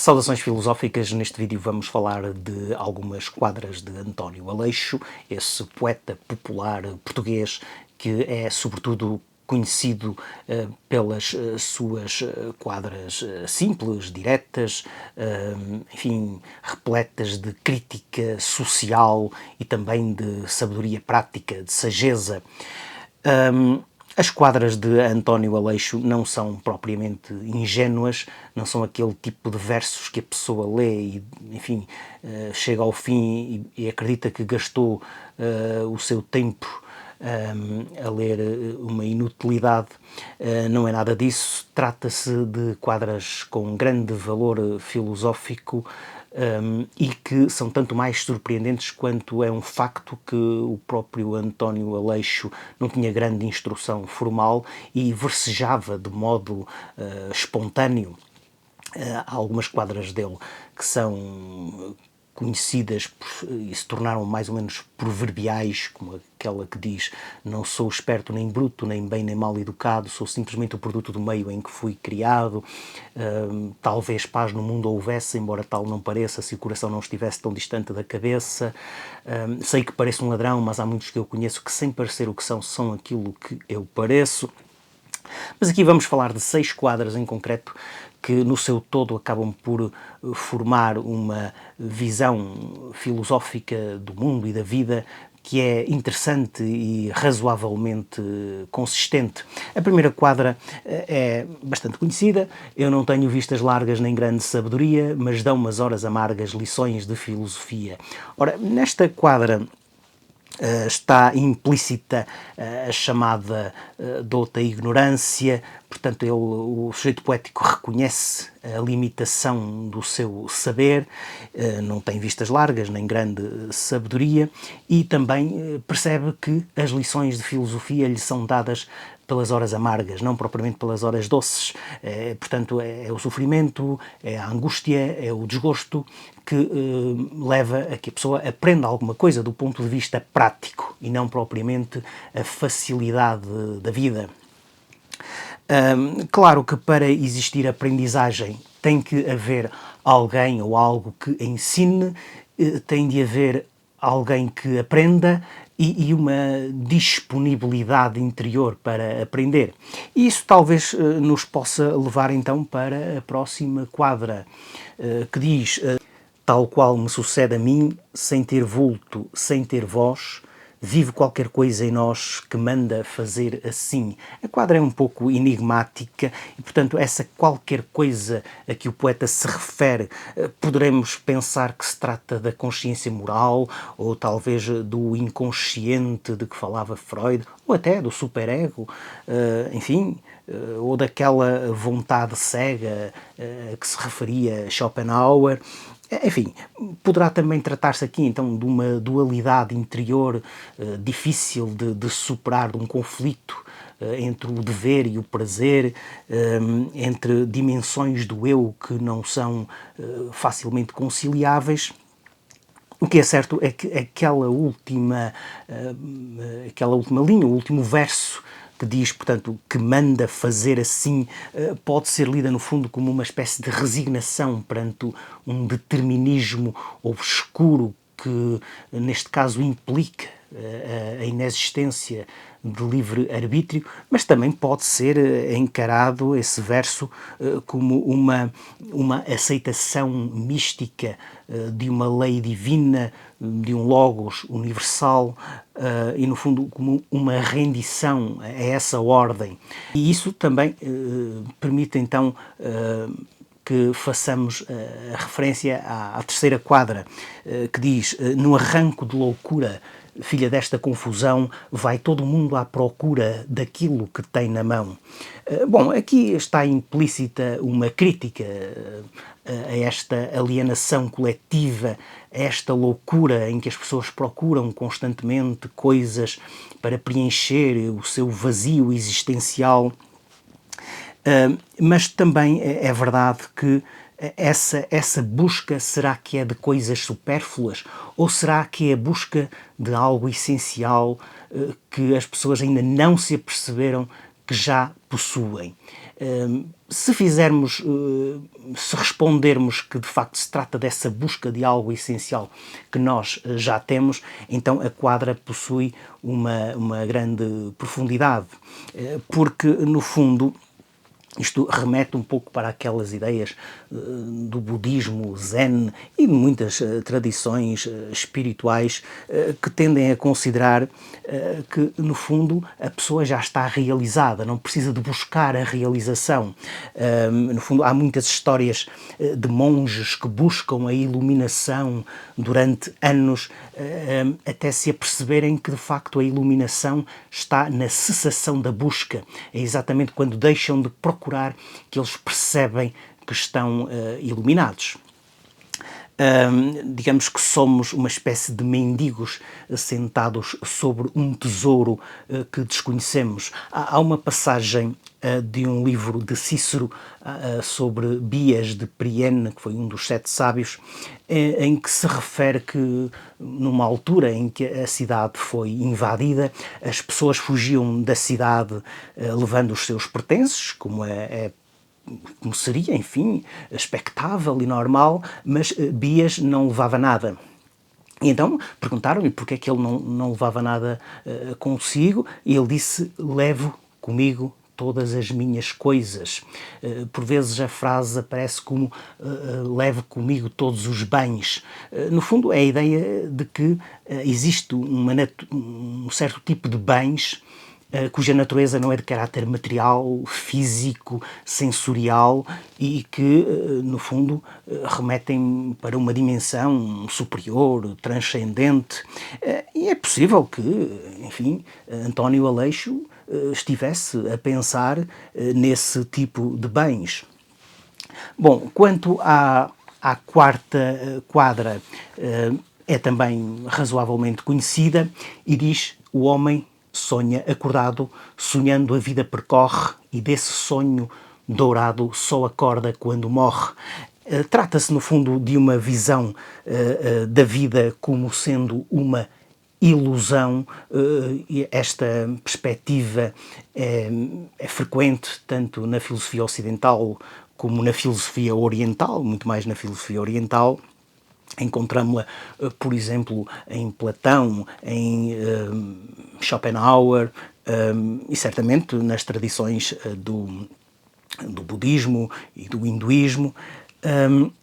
Saudações filosóficas, neste vídeo vamos falar de algumas quadras de António Aleixo, esse poeta popular português que é sobretudo conhecido pelas suas quadras simples, diretas, enfim, repletas de crítica social e também de sabedoria prática, de sageza. As quadras de António Aleixo não são propriamente ingênuas, não são aquele tipo de versos que a pessoa lê e, enfim, chega ao fim e acredita que gastou o seu tempo a ler uma inutilidade. Não é nada disso. Trata-se de quadras com grande valor filosófico e que são tanto mais surpreendentes quanto é um facto que o próprio António Aleixo não tinha grande instrução formal e versejava de modo espontâneo. Há algumas quadras dele que são conhecidas e se tornaram mais ou menos proverbiais, como aquela que diz: não sou esperto nem bruto, nem bem nem mal educado, sou simplesmente o produto do meio em que fui criado. Talvez paz no mundo houvesse, embora tal não pareça, se o coração não estivesse tão distante da cabeça. Sei que pareço um ladrão, mas há muitos que eu conheço que, sem parecer o que são aquilo que eu pareço. Mas aqui vamos falar de 6 quadras em concreto que no seu todo acabam por formar uma visão filosófica do mundo e da vida que é interessante e razoavelmente consistente. A primeira quadra é bastante conhecida: eu não tenho vistas largas nem grande sabedoria, mas dão umas horas amargas lições de filosofia. Ora, nesta quadra está implícita a chamada dota ignorância. Portanto, o sujeito poético reconhece a limitação do seu saber, não tem vistas largas nem grande sabedoria e também percebe que as lições de filosofia lhe são dadas pelas horas amargas, não propriamente pelas horas doces. Portanto, é o sofrimento, é a angústia, é o desgosto que leva a que a pessoa aprenda alguma coisa do ponto de vista prático e não propriamente a facilidade da vida. Claro que para existir aprendizagem tem que haver alguém ou algo que ensine, tem de haver alguém que aprenda e uma disponibilidade interior para aprender. E isso talvez nos possa levar então para a próxima quadra, que diz: tal qual me sucede a mim, sem ter vulto, sem ter voz, vive qualquer coisa em nós que manda fazer assim. A quadra é um pouco enigmática e, portanto, essa qualquer coisa a que o poeta se refere, poderemos pensar que se trata da consciência moral ou talvez do inconsciente de que falava Freud, ou até do superego, enfim, ou daquela vontade cega a que se referia Schopenhauer. Enfim, poderá também tratar-se aqui então de uma dualidade interior difícil de superar, de um conflito entre o dever e o prazer, entre dimensões do eu que não são facilmente conciliáveis. O que é certo é que aquela última linha, o último verso, que diz, portanto, que manda fazer assim, pode ser lida no fundo como uma espécie de resignação perante um determinismo obscuro que, neste caso, implica a inexistência de livre-arbítrio, mas também pode ser encarado esse verso como uma aceitação mística de uma lei divina, de um logos universal e, no fundo, como uma rendição a essa ordem. E isso também permite, então, que façamos a referência à terceira quadra, que diz: no arranco de loucura, filha desta confusão, vai todo mundo à procura daquilo que tem na mão. Bom, aqui está implícita uma crítica a esta alienação coletiva, a esta loucura em que as pessoas procuram constantemente coisas para preencher o seu vazio existencial. Mas também é verdade que essa busca, será que é de coisas supérfluas ou será que é a busca de algo essencial que as pessoas ainda não se aperceberam que já possuem? Se fizermos, se respondermos que de facto se trata dessa busca de algo essencial que nós já temos, então a quadra possui uma grande profundidade, porque no fundo isto remete um pouco para aquelas ideias do budismo, zen e de muitas tradições espirituais que tendem a considerar que, no fundo, a pessoa já está realizada, não precisa de buscar a realização. No fundo, há muitas histórias de monges que buscam a iluminação durante anos até se aperceberem que, de facto, a iluminação está na cessação da busca. É exatamente quando deixam de procurar que eles percebem que estão iluminados. Digamos que somos uma espécie de mendigos sentados sobre um tesouro que desconhecemos. Há uma passagem de um livro de Cícero sobre Bias de Priene, que foi um dos 7 sábios, em que se refere que numa altura em que a cidade foi invadida, as pessoas fugiam da cidade levando os seus pertences, como seria, enfim, expectável e normal, mas Bias não levava nada. E então perguntaram-lhe porque é que ele não levava nada consigo, e ele disse: levo comigo todas as minhas coisas. Por vezes a frase aparece como levo comigo todos os bens. No fundo é a ideia de que existe um certo tipo de bens cuja natureza não é de caráter material, físico, sensorial e que, no fundo, remetem para uma dimensão superior, transcendente. E é possível que, enfim, António Aleixo estivesse a pensar nesse tipo de bens. Bom, quanto à quarta quadra, é também razoavelmente conhecida e diz: o homem sonha acordado, sonhando a vida percorre e desse sonho dourado só acorda quando morre. Trata-se, no fundo, de uma visão da vida como sendo uma ilusão. Esta perspectiva é frequente tanto na filosofia ocidental como na filosofia oriental, muito mais na filosofia oriental. Encontramos-la, por exemplo, em Platão, em Schopenhauer e certamente nas tradições do budismo e do hinduísmo.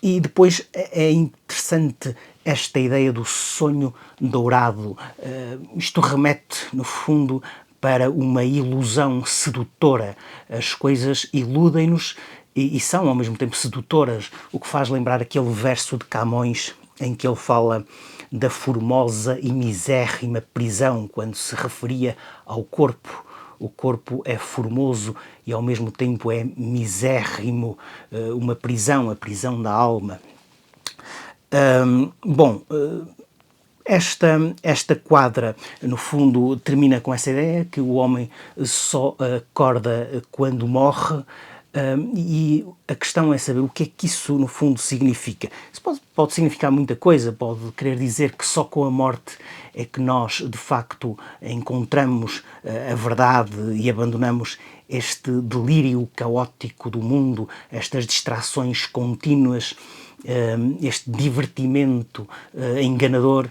E depois é interessante esta ideia do sonho dourado. Isto remete, no fundo, para uma ilusão sedutora. As coisas iludem-nos e são ao mesmo tempo sedutoras, o que faz lembrar aquele verso de Camões em que ele fala da formosa e misérrima prisão, quando se referia ao corpo. O corpo é formoso e ao mesmo tempo é misérrimo, uma prisão, a prisão da alma. Esta quadra, no fundo, termina com essa ideia que o homem só acorda quando morre. E a questão é saber o que é que isso, no fundo, significa. Isso pode significar muita coisa, pode querer dizer que só com a morte é que nós, de facto, encontramos a verdade e abandonamos este delírio caótico do mundo, estas distrações contínuas, este divertimento enganador.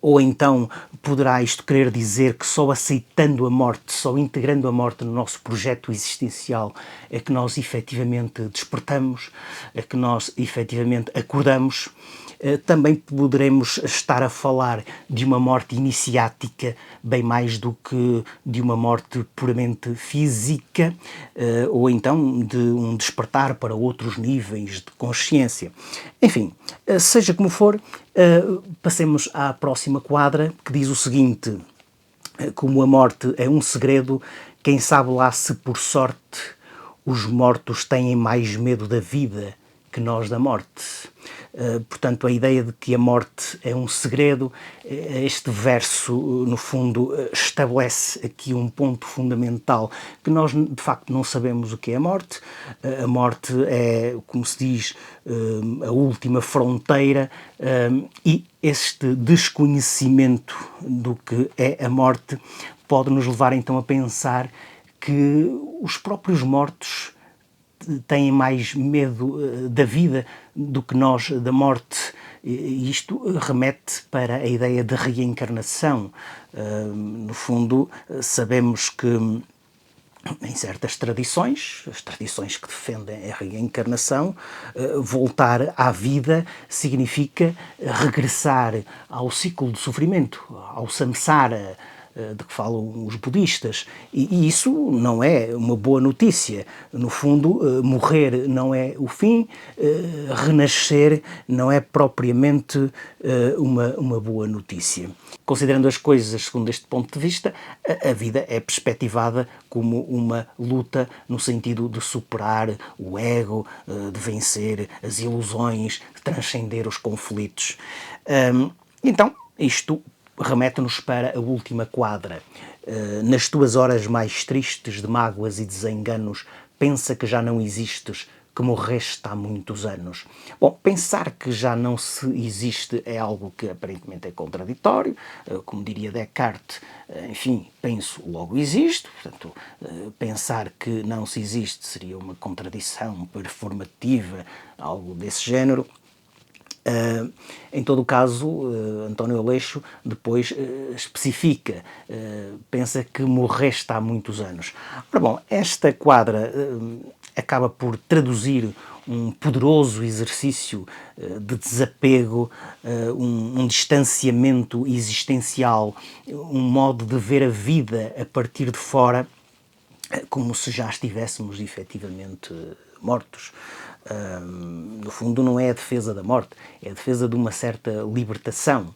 Ou então poderá isto querer dizer que só aceitando a morte, só integrando a morte no nosso projeto existencial é que nós efetivamente despertamos, é que nós efetivamente acordamos. Também poderemos estar a falar de uma morte iniciática bem mais do que de uma morte puramente física, ou então de um despertar para outros níveis de consciência. Enfim, seja como for, passemos à próxima quadra, que diz o seguinte: como a morte é um segredo, quem sabe lá se por sorte os mortos têm mais medo da vida que nós da morte. Portanto, a ideia de que a morte é um segredo, este verso, no fundo, estabelece aqui um ponto fundamental, que nós, de facto, não sabemos o que é a morte. A morte é, como se diz, a última fronteira, e este desconhecimento do que é a morte pode nos levar, então, a pensar que os próprios mortos têm mais medo da vida do que nós da morte. E isto remete para a ideia de reencarnação. No fundo, sabemos que em certas tradições, as tradições que defendem a reencarnação, voltar à vida significa regressar ao ciclo de sofrimento, ao samsara, de que falam os budistas, e isso não é uma boa notícia. No fundo, morrer não é o fim, renascer não é propriamente uma boa notícia. Considerando as coisas segundo este ponto de vista, a vida é perspectivada como uma luta no sentido de superar o ego, de vencer as ilusões, de transcender os conflitos. Então, isto remete-nos para a última quadra. Nas tuas horas mais tristes de mágoas e desenganos, pensa que já não existes, que morreste há muitos anos. Bom, pensar que já não se existe é algo que aparentemente é contraditório. Como diria Descartes, enfim, penso, logo existo. Portanto, pensar que não se existe seria uma contradição performativa, algo desse género. Em todo o caso, António Aleixo depois especifica, pensa que morreste há muitos anos. Ora bom, esta quadra acaba por traduzir um poderoso exercício de desapego, um distanciamento existencial, um modo de ver a vida a partir de fora, como se já estivéssemos efetivamente mortos. No fundo, não é a defesa da morte, é a defesa de uma certa libertação.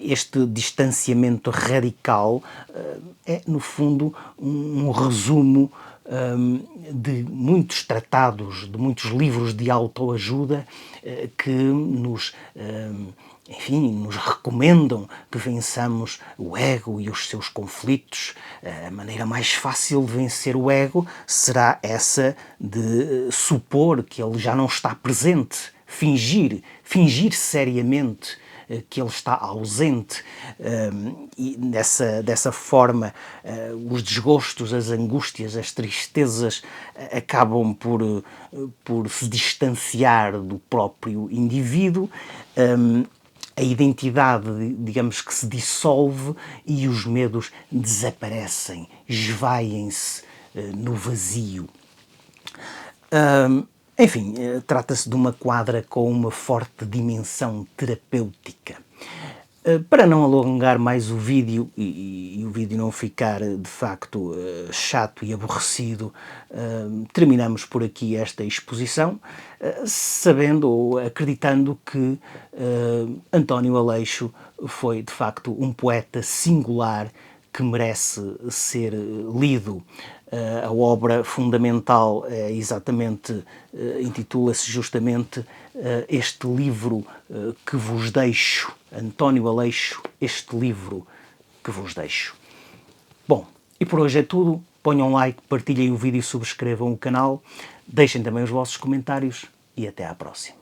Este distanciamento radical é, no fundo, um resumo de muitos tratados, de muitos livros de autoajuda que nos recomendam que vençamos o ego e os seus conflitos. A maneira mais fácil de vencer o ego será essa de supor que ele já não está presente, fingir seriamente que ele está ausente, e dessa forma os desgostos, as angústias, as tristezas acabam por se distanciar do próprio indivíduo. A identidade, digamos que se dissolve e os medos desaparecem, esvaem-se no vazio. Enfim, trata-se de uma quadra com uma forte dimensão terapêutica. Para não alongar mais o vídeo e o vídeo não ficar de facto chato e aborrecido, terminamos por aqui esta exposição, sabendo ou acreditando que António Aleixo foi de facto um poeta singular que merece ser lido. A obra fundamental é exatamente, intitula-se justamente Este livro que vos deixo, António Aleixo, Este livro que vos deixo. Bom, e por hoje é tudo. Ponham um like, partilhem o vídeo e subscrevam o canal. Deixem também os vossos comentários e até à próxima.